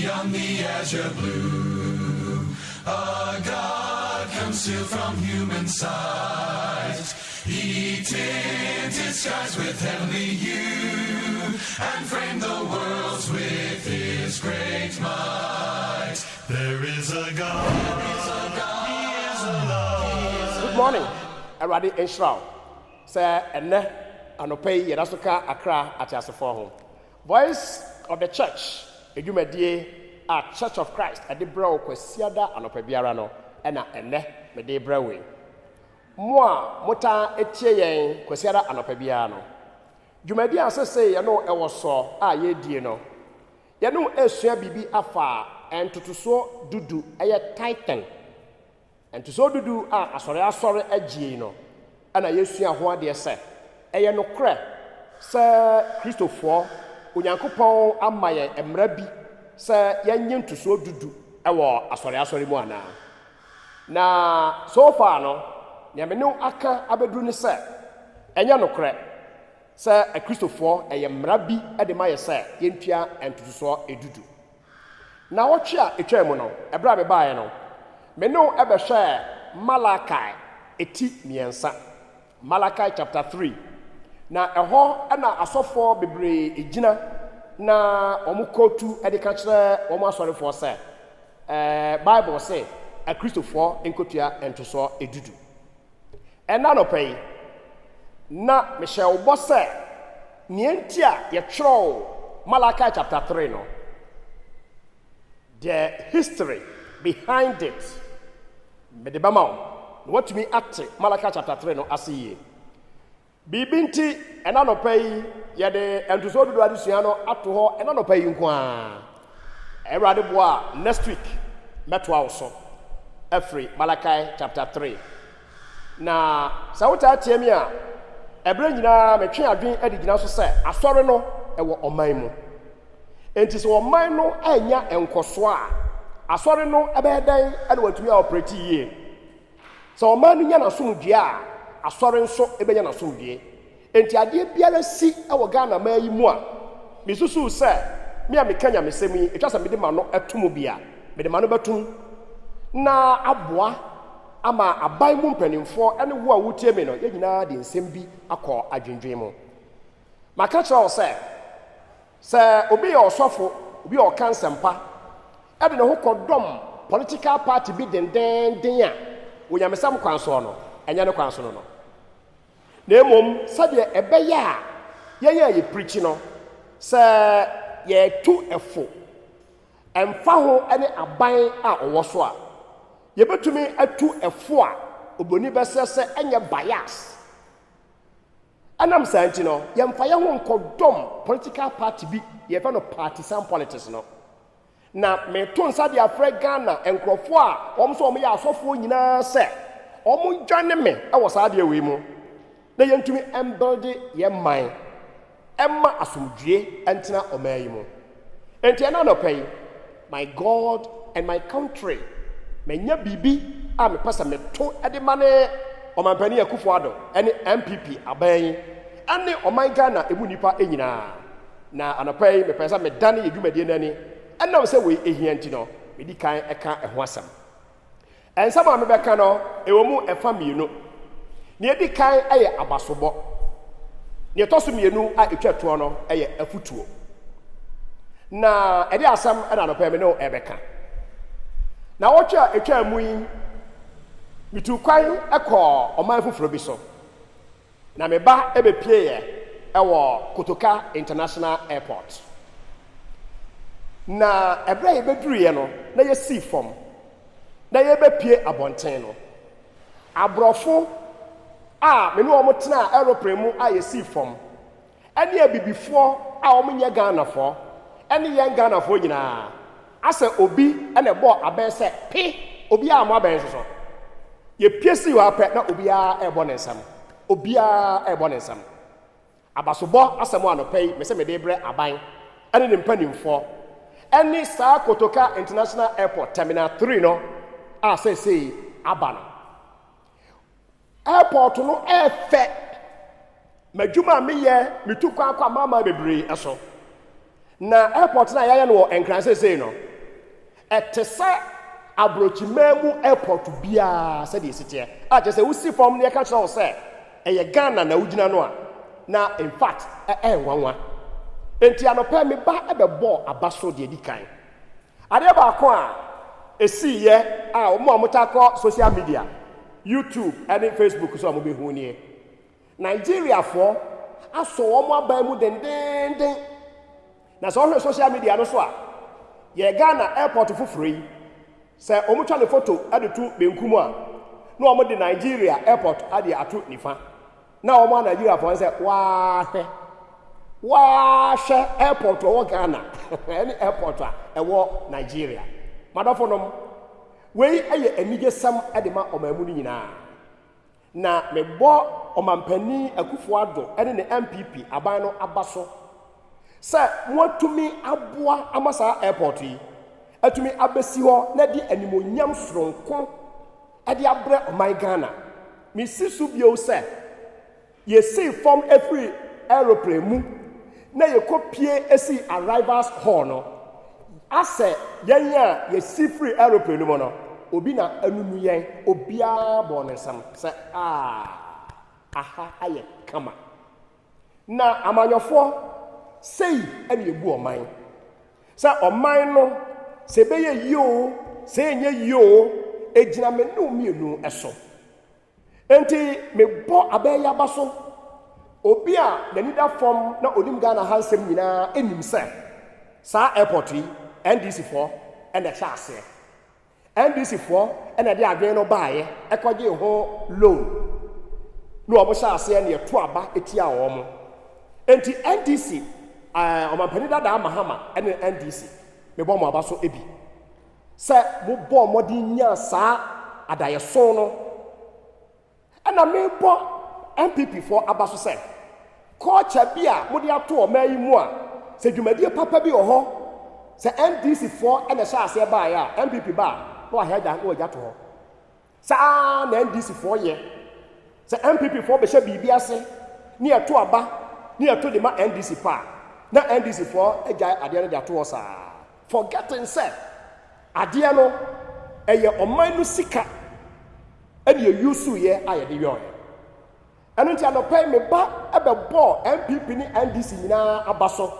beyond the azure blue. A God concealed from human sight. He tinted skies with heavenly hue and framed the worlds with his great might. There is a God. He is love. Good morning. Everybody in Shroud. Say, ene anope yedasuka Accra at Yasefo. Voice of the Church. Edumedie at Church of Christ. Ade bro kwesiada anope biara no. Ena ene me de brewe. Moa mota etie yen kwesiada anope biara no. Dwumadi asese ye no ewo so a ye die no. Ye no esua bibi afa entotoso dudu eye titan. Entotoso dudu a asore agie no. Ana yesua ho ade se eye no kre se Christopher Onyankopon amaye emra bi se yenye ntotoso dudu ewo asore mu ana. Na so far no ne me no aka abedru ne se enye no kre se a Christopher eye mra bi ade maye se yentua entotoso edudu. Na woche a etwa mu no ebra be baaye no me no ebehwe Malachi eti miensa. Malachi chapter 3. Na eho na asofo bebre ejina na omukotu edika kire omu asorefo se Bible say a Christopher enkotua entoso edudu. Ena no pay na Michelle Bosse nientia ye tro Malachi chapter 3 no. The history behind it. Medebama what me at Malachi chapter 3 no asiye. Bibinti ena no pay ye de entoso dudu adusua no ato ho ena no pay nko a. Erade boa next week meto awso. Every Malachi chapter 3. Na sawuta atiemi a ebre nyina metwe adwen adigina so se asore no ewo oman mu. Enti so oman no anya enkoso a asore no ebedan ene watumi operate yie. So oman nya na somdua a asore nso ebenya na somdue. Enti ade biara si ewo Ghana mayi mu a misusu se me a mekanya mesemi etwa se mede ma no etomo bia mede ma no betum na aboa ama aban mu mpanimfo ene wo a wotie me no ye nyina de nsem bi akọ adwendwen mu. Maka kira se obi ye osofo obi ye okansempa ede ne ho kodom political party bi den a wonyamesam kwanso no enya ne kwanso no na emom sade ebeye a ye preach no se ye tu efo emfa ho ene aban a owo so a ye betumi atu efo a oboni besese enye bias anam santi no ye mfa ye ho nkodom political party bi ye fa no partisan politics no na me to nsa de afra Ghana enkrofo a omso om ye asofo nyina se om dwane me e wo sa de we mu na ye ntumi embuild ye man emma asomdue entina omayi mu enti ana no pay my God and my country menya bibi a me pesa me to ede mane omampani Akufo-Addo ene MPP aban ane oman Ghana emu nipa enyina na anapay me pesa me dane edwumadie nani enam se we ehianti no me di kan eka eho asam ensama me beka no ewomu efa mienu ne edi kan eye abasobo ne toso mienu a etwato no eye afutuo na edi asam ena no pay me no ebeka na wocha etwa mu yi mitu kwan ekọ oman fufuro bi so na me ba ebepie ye ewo Kotoka International Airport na ebra ye beduru ye no na ye si fom na ye bepie abonten no abrofo a me no omotena aeroplane mu a ye si fom ene abibifo a omunye Ghana fo ene ye Ghana fo nyina asa obi ene bo aben se pi obi a mo aben so ye piesi wa pe na obi a ebo ne nsam obi a ebo ne nsam abasobo asamo anopai me se me de bre aban ene ne mpanimfo ene sa Kotoka International Airport Terminal 3 no a say abano airport no efe madwuma me ye metu kwa mama bebre eso na airport na yaya no enkran say no Etese abrochimemu airport bia said the city. I just say we see from the country say a Ghana na ugina no na in fact one. Enti anope me ba ebebo abaso de dikan. Ade ba ko a esi ye a omo amotako social media, YouTube and Facebook so amobe hu nie. Nigeria for aso omo abamu den. Na so on social media no so a ye Ghana airport for free. Say omo twa le photo ade tu benkum a na omo de Nigeria airport ade atu nifa. Na omo Nigeria for say wa airport o Ghana any airport a wo Nigeria madafonom we eye anige sam ade ma omamu ni nyina na mebo omampani Akufo-Addo ene ne MPP aban no abaso se mwatumi aboa amasa airport yi atumi abesi ho na di animonyam soronko ade abre oman Ghana mi sisu bio se ye see from every aeroplane mu na ye kopie esi arrivals hall no ase yenya ye see free aeroplane mo no obi na anunu yen obia bonesam se aha aye kama na amanyofo sei ene ebu oman se oman no se beye yo se enye yo ejina me no mienu eso enti me bo abeya baso obi a nanida form na onim Ghana hansem nyina enim se sa airport yi NDC for and the chase NDC for and the adwen no baaye ekoje ho loan no obo chase na yeto aba etia wo mo enti NDC omampanida da mahama and NDC me bo mo aba so ebi se mo bo modi nya sa adaye so no ana me bo MPP for abaso say culture bia modi ato o mai mu a se dwumadie papa bi ho se NDC for ene sha ase ba ya MPP ba no aheda no ja to ho sa na NDC for ye se MPP for be sha bibi ase ni eto aba ni eto de ma NDC pa na NDC for eja ade no ja to ho sa forgetting say ade no eye oman no sika ene ye yusu ye ayede yo anu ti anopai me ba ebebo MPP ni NDC nyina abaso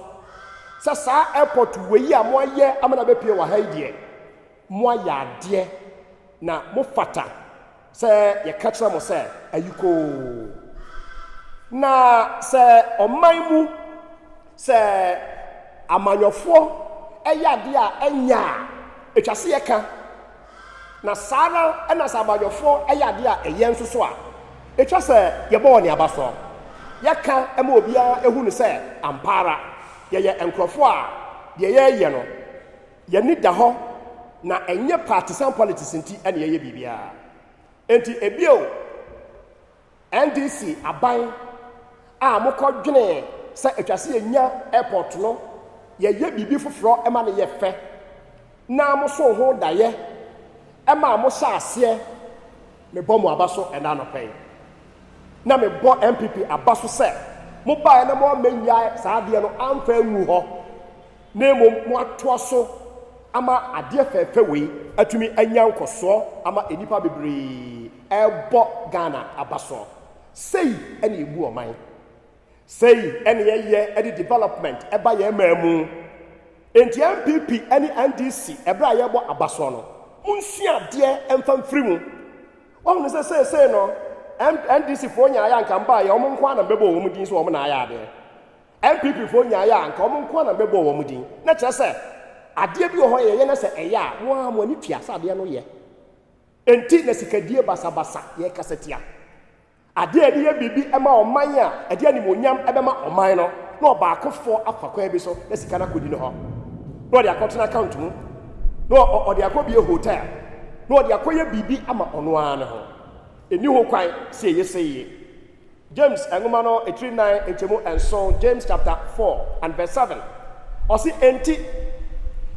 sa airport weyi a mo aye amana be pie wa ha die mo ya de na mo fata se ye katra mo se ayuko na se oman mu se amanyofo eya de a enya etwase ye ka na sara na sa amanyofo eya de a eye nsoso a etwa se ye bo ne abaso yaka ema obia ehunu se ampara ye enkrofo a ye no ye ni da ho na enye partisan politics nti ene ye bibia enti ebio NDC aban a mokodwene se etwase enya airport no ye bibi foforo ema ne ye fe na mo so ho daye ema mo sha ase me bɔ mo abaso ena no pay na me bɔ MPP abaso se mo ba na mo menya saa de no amfa nwu ho na mo ato so ama ade fefe we atumi anya nkoso ama enipa bebre ebo Ghana abaso sei ene ebu oman sei ene ye edi development eba ye mamu enti MPP ene NDC ebra ye bo abaso no munsua de emfa mfiri mu won ne se no NDC fo nya ya nka mba ya omo nkwa na bebo wo mudin so omo na ya ade MPP fo nya ya nka omo nkwa na bebo wo mudin na kire se ade bi ho ye na se eya mo ani tua sa ade no ye enti na sikadie basabasa ye kasetia ade ade ye bibi ema oman a ade ani monyam ebema oman no na obaakofo afakwa bi so na sika na kodi no ho no de account account mu no o de akobi hotel no de akoye bibi ama ono ana ho eni ho kwan se ye seye James enguma no 39 etemu enso James chapter 4 and verse 7 osi enti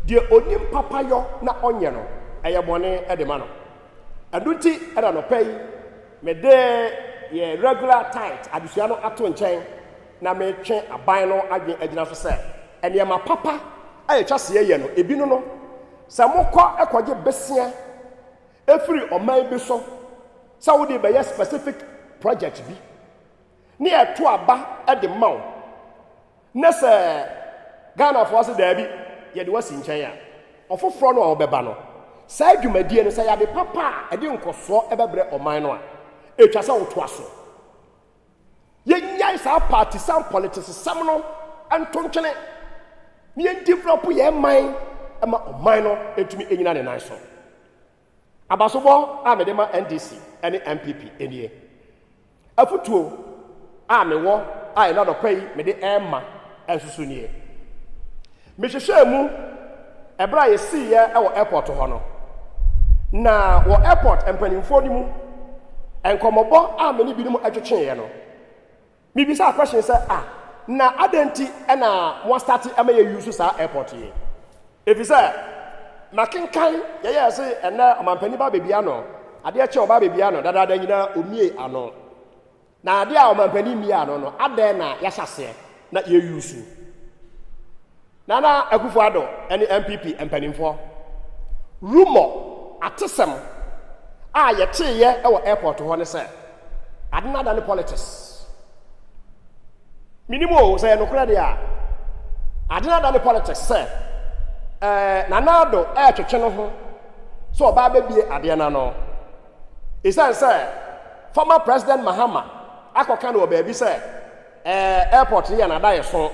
de onim papa yo na onye no eye bone e de ma no aduti era no pay me de ye regular tithe adusua no ato nchen na me twen aban no adwen agina so se ene ma papa aye twase ye no ebi no Samoko ekwaje besia efiri oman bi so sa wo de be specific project bi ne eto aba e de maw na se Ghana for se da bi ye de wasi nchen ya ofoforo no obeba no sa adwumadie no sa ya de papa e de nkoso e bebre oman no a etwa sa wo to aso ye nyai sa partisan politics sam no antontwene ne ye develop ye man ama oman no etumi enyina ne nan so abasobo a me de ma NDC ene MPP enie afutuo a me wo a ina do pai me de emma asusu nie me hwehwe mu ebra ye si ye e wo airport ho no na wo airport empanimfo ni mu enkomobo a me ni bi ni mu atwetwe ye no me bi sa question say na adenti e na mo start e ma ye use sa airport ye efi say makenkan ye say ena omampani ba bebia no ade a che oba bebia no dada nyina omie ano na ade a omampani mi ano no ade na ya hyase na ye use Nana Akufo-Addo any MPP empanimfo rumor atesem a yete ye e wo airport ho ne say ade na da ne politics minimo say no kura dia ade na da ne politics say Nana-Addo twetwe no ho so oba ba bie ade na no isan say former president Mahama akoka no ba bi say airport ya na da ye so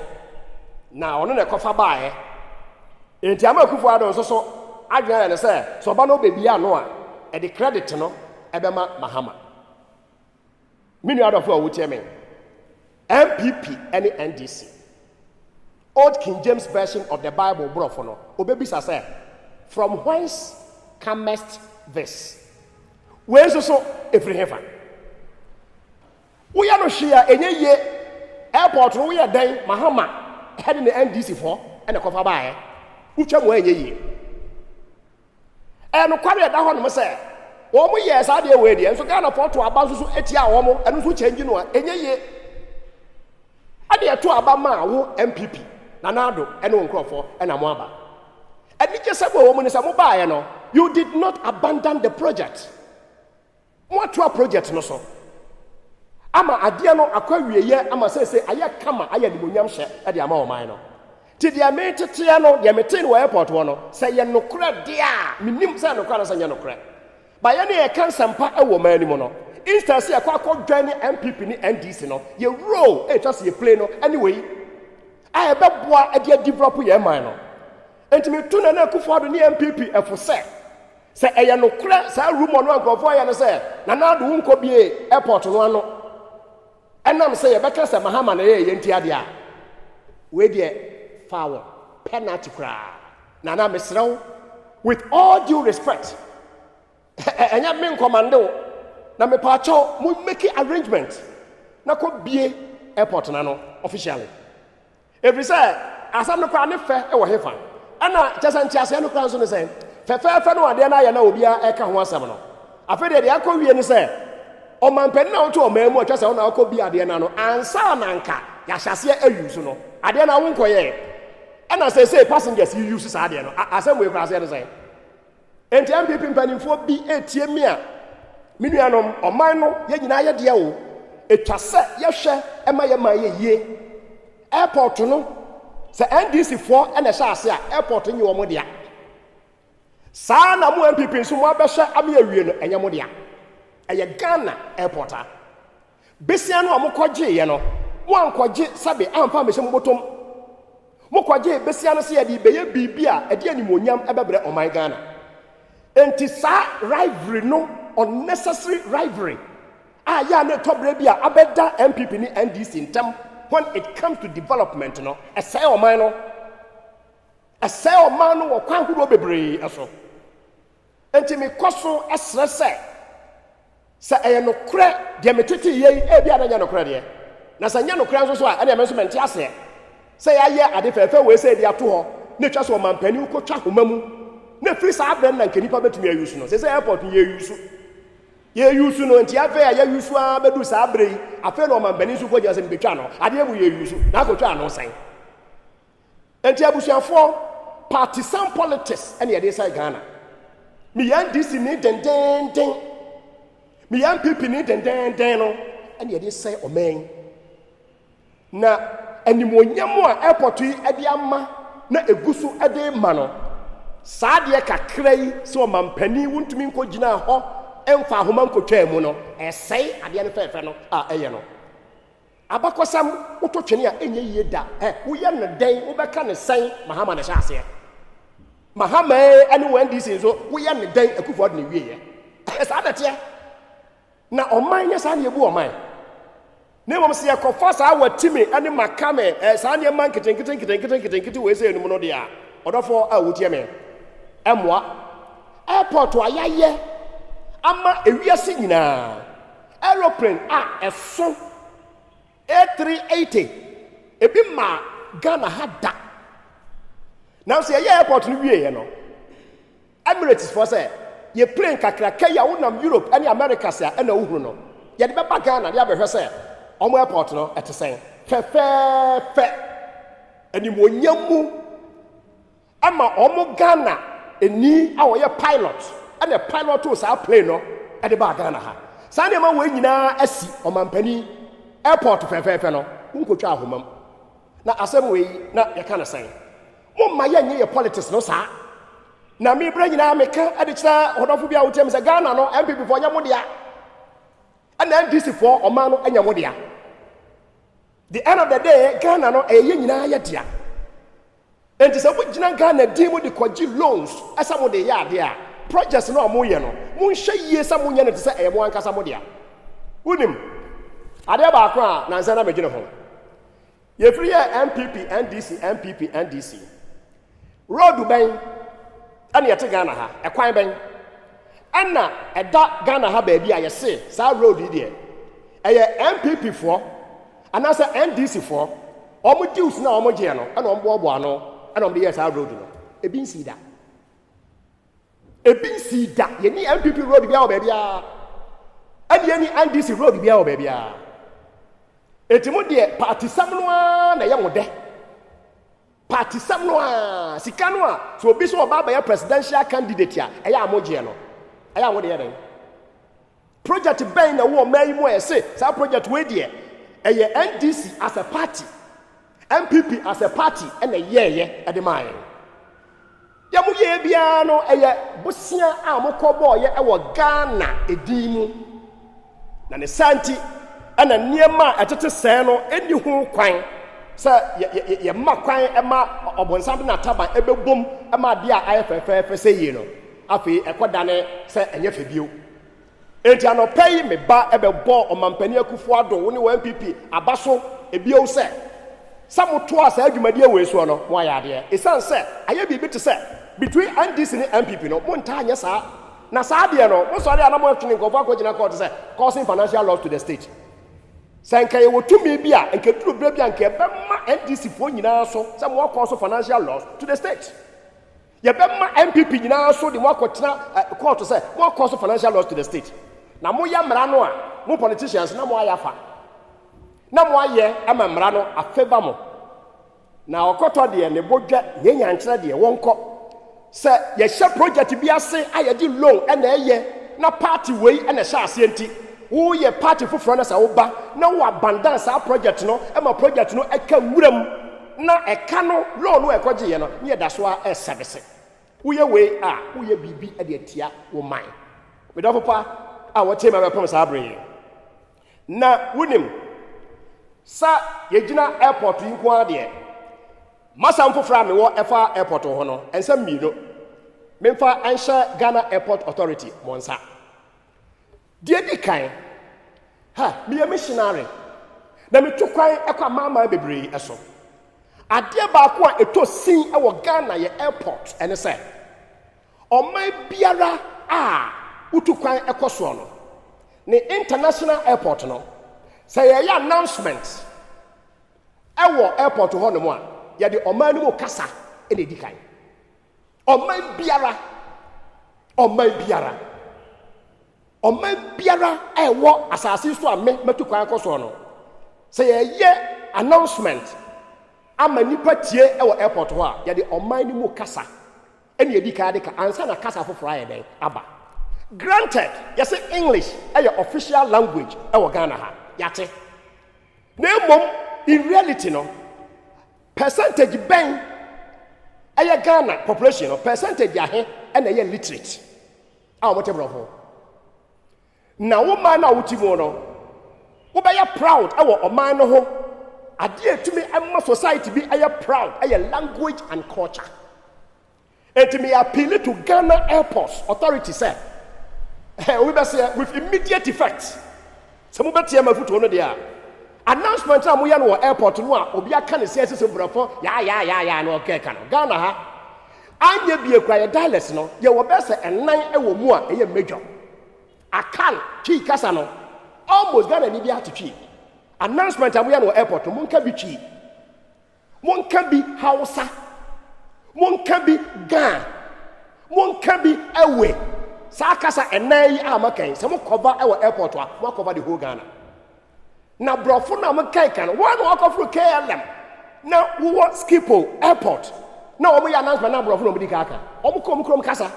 na ono na kofa baaye enti ama Akufo-Addo so adwan ne say so ba no bebia no a e de credit no ebema Mahama minu adofo a wotie me MPP and NDC Old King James version of the Bible brofo no obebisa say from whence comest this we so efri hefa wo ya no hwea enye ye airport no wo ya dan Mahama head in the NDC for and a cover by Ucham way ye. And quite that one say, oh, yes, I dear way, and so kind of to about Etia Omo and who change you any ye. I dear to Abama who MPP, Nana-Addo, and one Crawford and Amwaba. And you just said, woman is a mobile, you did not abandon the project. What to a project, no so. Ama adiano akwawie ye ama say aya kama aya di bonyam hye e de ama o man no ti dia metete no dia mete no airport wo no say ye nokra dia minim say nokra no say ye nokra ba ye ne e kan sampa e wo man ni mo no instance ye kwa dwan MPP ni NDC no ye row e just ye play no anyway aya beboa e dia develop ye man no enti me tu na Akufo-Addo ni MPP e fo say eye nokra say rumor no ankofo ye no say Nana-Addo wo nko bie airport no ano enam say ye beka say Mahama na ye enti ade a we de foul penalty kra Nana mesrew with all due respect enya me commando na me pa cho mo make arrangement na ko bie airport na no officially every say asam no kwa ne fe e wo hefa ana chesanti ase no kwa so ne say fe no ade na ye na obi a eka ho asam no afede de akọ wie ne say o man pen na oto o memu atwa se ona akọ bi ade na no ansa na nka ya hyase ayusu no ade na wo nkoye ana say passengers you use sa ade no asem we kwa say no say enti MPP mpanimfo bi etie mi a minuanom oman no ye nyina ye de wo etwa se ye hwe ema ye yie airport no se NDC for ena sha ase a airport nyi wo mo dia sa na mu MPP nso mo abehwe ame awie no enya mo dia eye Ghana airport a besia no amukwaje ye no mo ankwaje sabe amfa mehye mo botom mo kwaje besia no se ye di beye bibia e de animonyam ebebre oman Ghana enti sa rivalry no unnecessary rivalry ya na tobre bia abeda MPP ni NDC ntem when it comes to development no say oman no wo kwan hudo bebre eso enti me koso esrese se eye no kre de metete ye e bia na nya no kre de na sa nya no kre nso so a ene me so mente ase se ya ye ade fefe we se de ato ho na twa so mampani ukotwa homamu na free sa abren na nkenipa betumi ayusu no se airport ye yusu no enti afa ya yusu a bedu sa abrei afa no mampani su ko je se betwa no ade mu ye yusu na akotwa no san enti abusuafo partisan politics and yet they say Ghana. Me and this need den. Me and people need den and yet they say Omen. Na animonyam a airport yi ade ama na egusu ade ma no saa de kakra yi so mampani wuntumi nkogina ho emfa ahoma nkotwa mu no esei ade ne fefe no a eye no abakosam wototwene a enye yie da wo ye ne den wo beka ne sen mahama na hyase mahama ane wandi sin so wo ye ne den akufo de ne wie ye saa da te na oman nya saa ne ebu oman ne mom se yakofa saa watimi ane makame saa ne man keten we se enum no de a odofo a wotie me emwa airport ayaye ama ewiase nyina aeroplane eso A380 ebi ma Ghana hada now say airport no wie ye no Emirates for say ye plane kakra kaya wonam Europe ane America say na wohuru no ye de beba Ghana de abehwe say omo airport no etesen fe animonyamu ama omo Ghana eni a wo ye pilot ane pilot o sa plane no e de ba Ghana ha sa ne ma we nyina asi omampani airport fe no unkotwa ahomam na asem we na ye kana san mo ma ye nye politics no sa na me bra nyina meka ade kira hodofo bia wotem se Ghana no MPP fo nya mo dia ana NDC fo oman no anya mo dia the end of the day Ghana no eye nyina ye dia enti se wo gina Ghana di mo de kwaji loans asa mo de ya de a projects no mo ye no mo nhye yie sa mo nya ne te se eye mo ankasa mo dia unim ade ba ko a na nsa na megine ho ye free MPP NDC road ben ana yete Ghana ha ekwan ben ana eda Ghana ha ba bia ye se sa road yi de eye MPP fo ana sa NDC fo omo deals na omo je no ana ombo obo ano ana omde yes sa road no ebi nsi da ye ni MPP road bia o ba bia ani ye ni NDC road bia o ba bia etimu de party samnoa na ye mode party samnoa sikanoa so obi so oba ba ya presidential candidate a eya amoje no eya wo de ye den project ben na wo mai mo ese sa project we de eye NDC as a party MPP as a party and a ye at the mine ya mu ye bia no eye bosia a mokobo ye e wo Ghana edimu na ne santi ana niema atete sen no eni hu kwan sa ye ma kwan e ma obonsam na taban ebebom e ma de a ayefefe se yi no afi ekodane se enye febio enti anopai me ba ebebo omampani akufo ado wo ne wa MPP abaso ebio se samoto asa adwumadi ewe so no mo ayade esan se aye bibi te se between NDC and MPP no mo nta anya sa na sa de no mo so de na mo twini nkofo akogina court se causing financial loss to the state sanka ye wotumi bia nke duro bra bia nke be ma NDC fo nyina so se mo cause financial loss to the state ye be ma MPP nyina so de mo akotena court se mo cause financial loss to the state na mo ya mra no a mo politicians na mo ayafa na mo aye ama mra no afeba mo na okoto de ne bodwa nyanya nkyere de wonko se ye hye project bi ase aye di loan na eye na party wei na hye ase enti wo ye party foforo na sa wo ba na wo abandon sa project no ma project no eka wuram na eka no loan no ekoje ye no ye da so a service wo ye wei a wo ye bibi e de atia wo man me do papa a wo tema be pom sa abre na wunim sa yegina airport yi nko ade masam fofra me wo efa airport ho no ensam miro memfa ansha Ghana Airport Authority monsa die di kan me missionary na me tukwan ekwa mama bebre eso ade ba ko a eto sin e wo Ghana ye airport ene se oman biara a utukwan ekoso no ne international airport no say ye announcement ewo airport ho no mo a ye de oman no mo kasa ene di kan oman biara ewo asase so a me matukwan koso no say ye announcement ama nipa tie e wo airport ho a ye de oman ni mu kasa ene edi ka de ka ansa na kasa foforo aye den aba granted yes English e official language e wo Ghana ha yate na mom in reality no percentage ben e Ghana population no percentage ahe e na ye literate a mo te brofo na wo man na wotimo no wo be ya proud e wo oman no ho ade etumi emma society bi aye proud aye language and culture etumi appeal to Ghana airports authority say we be say with immediate effect se mo betie mafuto no dia announcement na mo ya no airport no a obi aka ne se brofo ya no okay ka no Ghana ha anya bi ekura ye dialects no ye wo be say enan e wo mu a eye major akan chi kasa no almost Ghana ni bi atutwi announcement amoya no airport monka bi chi monka bi Hausa monka bi Ga monka bi ewe sa kasa enai amakan se mo cover ewe airport a mo cover the whole Ghana na brofo na mo kai kan one walk of KLM na wo Schiphol airport na wo ya announcement na brofo no mo di kaka o mo krom kasa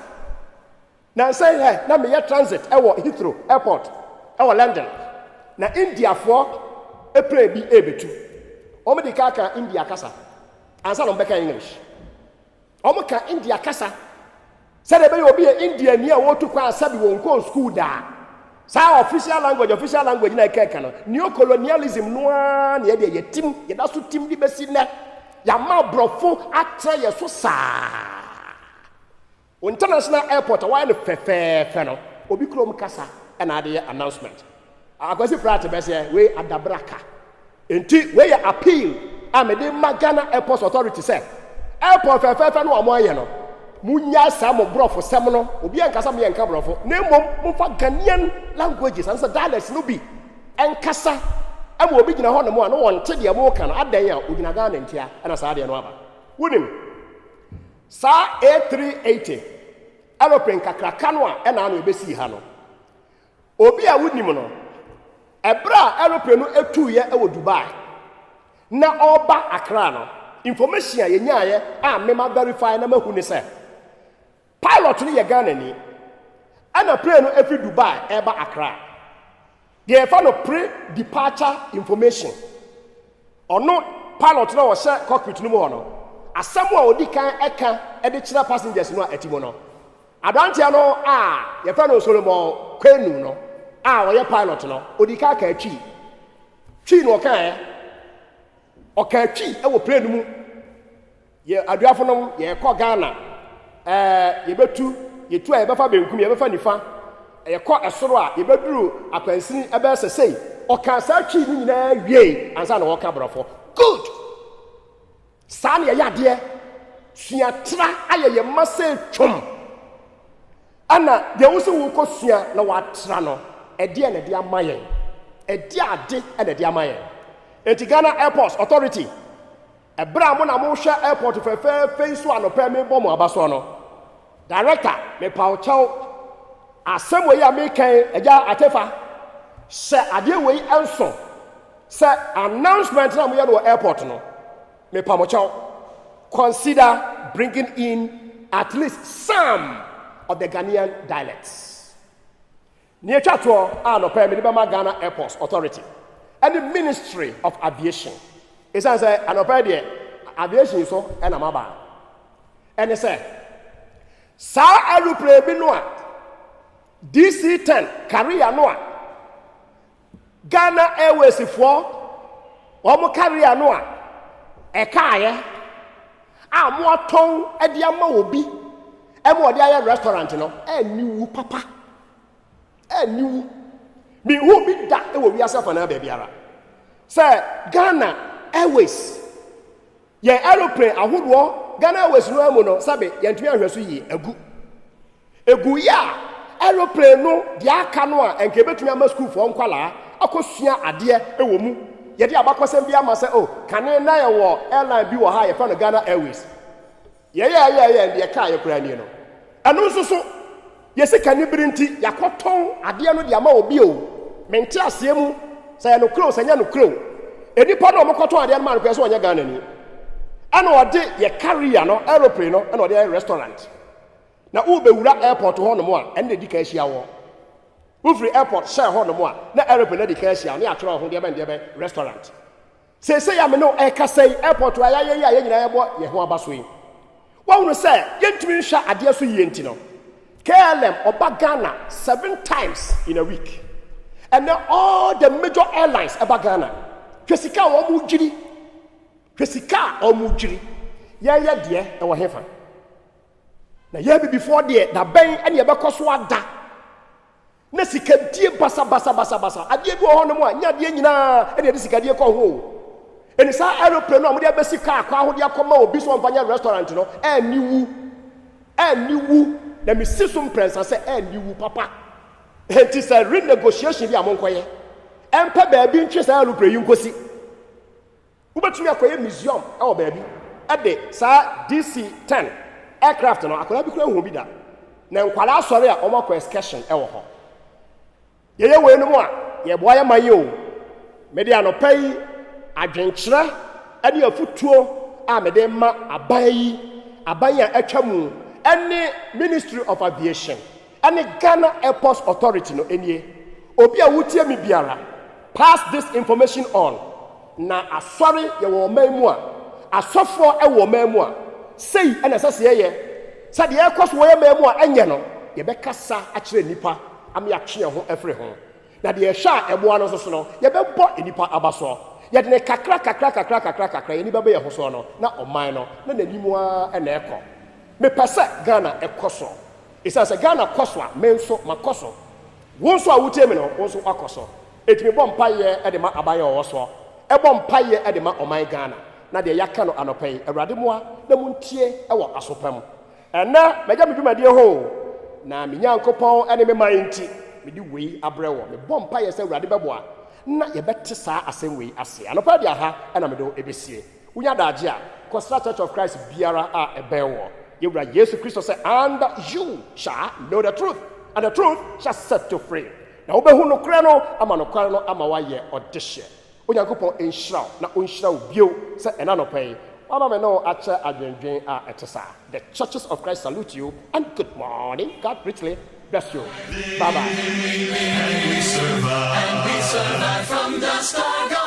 na say hey na me ya transit ewe Heathrow airport ewe London na India for April bi ebetu omo di kaka India kasa ansa no mbeka English omo ka India kasa say be obi India ni a wo to kwa sabi won ko school da sa official language na keka no neo-colonialism no a na ye de yetim ye da so tim di besi ne ya ma brofo atra ye so sa international airport why no fefe no obi krom kasa na ade announcement akwasi prat be say we adabraka enti we appeal amede Ghana airport authority say airport fefe no amo aye no munya sa mo brofo sem no obi ankasa me enka brofo na mom mo fa Ghanaian languages and dialects no bi enkasa am obi gina ho no mo no wonte de mo ka no adan a ogina Ghana ntia na sa de no aba wonim sa A380 aeroplane kakraka no a na ebesi ha no obi a wonim no ebra aeroplane no etu ye e wo Dubai na oba Accra no information a yenyaye a mema verify na mahu ni say pilot no ye Ghana ni ana plane no every Dubai eba Accra they fa no pre departure information ono pilot no wo she cockpit no mo no asem a odi kan eka e de kira passengers no atimo no adantia no a ye fa no Solomon Kwenu no a wo ye pilot no odi ka ka atwi twi no kan oka twi e wo plane mu ye aduafo no ye ko Ghana ye betu ye tu a ye befa benkum ye befa nifa ye ko esoro a ye beduru akwansini e be sesei oka sa twi ni nyina wie ansa na wo ka brofo good sa ne ye ade suatra aye ye mase twom ana de wo se wo ko sua na watra no e de na de amayen e de ade e na de amayen enti Ghana Airports Authority ebra mo na mo hwa airport fefe so anopa me bom abaso no director me pauchao asem we ya me kan eja atefa se ade we enso se announcement na mo ya no airport no me pauchao consider bringing in at least some of the Ghanaian dialects near chato anopa me be ma Ghana Airports Authority and the Ministry of Aviation. It's as an operator aviation so and amaba. And they say, Sa aeroplane bi noa DC-10 carrier noa Ghana Airways for omo carrier noa e kaaye a mo ton e de ama obi e mo de aye restaurant no e niwu papa e niwu mi hu bi da e wo wiase fa na ba biara say Ghana Airways ye aeroplane ahodo Ghana Airways no amu no sabe ye ntumi ahweso yi egu ya aeroplane no de aka no a enke betumi ama school for nkwala akosua ade e wo mu ye de abakosem bi ama say oh kane na ye wo airline bi wo ha ye fa no Ghana Airways ye de ka ye kura ni no anu nso ye se kane birinti yakoton ade no de ama obi o mente asem say no close anya no close enipa no mokoton ade no man ko so onya Ghana ni And what did ye carrier no aeroplane no and what the restaurant. Now Ube wura airport to hon more and the Dicashia war. Ufri airport share hon more, na aeroplane the Dicashia, near to hon restaurant. Say I no eka say airport to ye ho abaswe. One will say, Yentmin sha adia so yentino. KLM or Ghana 7 times in a week. And then all the major airlines about Ghana. Kesika or Mujiri. Kesika or Mujiri. Yeah, dear, and what heaven. Now, yeah, before dear, the bang and your backoswa da. Nesika dear basa. I did go on the one, yeah, dear, and the Sika dear call home. And it's our aeroplane, no, dear Bessica, how dear come out, Biswan Vanya restaurant, you know, and you. Let me see some friends and say, and you, Papa. It is a renegotiation among Quay. And baby, interest I will pray you go see. But you are museum, oh baby. At the Sir DC 10 aircraft, no, I could have become be that. Now, while I saw there, almost excursion, our ye way no more, ye boy, my yo. Mediano pay, adventure, and your foot tour, Amedema, Abaya, Echamu. Any Ministry of Aviation, any Ghana Airports Authority, no any, Obia Wutia mi biara, pass this information on. Na asori ye wo memua, asofo e wo memua. Say and asase ye. Sa de aircourse wo ye memua enye no, ye bekasa akire nipa, am ya twe ho efre ho. Na de ehwa eboa no so no, ye bebo enipa abaso. Ye de kakra ye ni baba ye ho so no, na oman no, na nanimu a na ekọ. Me pese Ghana ekoso. Isa se Ghana koso a menso makoso. Wonso a wutemi no, wonso akoso. Etimi bom paye e de ma abaye owoso. E bom paye e de ma oman Ghana. Na de yaka no anopai. Awurade moa na muntie e wo asopam. Ena meja medwumadie ho. Na menyankopon ene me manti. Me di wei abrewo. Me bom paye se awurade beboa. Na ye bete saa asem wei ase. Anopa dia ha ena me do ebesie. Unya daje a Kosra Church of Christ biara a ebewo. Jesus Christ said, and you shall know the truth, and the truth shall set you free. Now, Obehu no krano, amano krano, amawaye odishe. Onyankopon enshra, na onshra bio, se enano pay. Amameno ache adwenjwen a etesa. The churches of Christ salute you, and good morning. God richly bless you. Bye bye. And we survive from the start.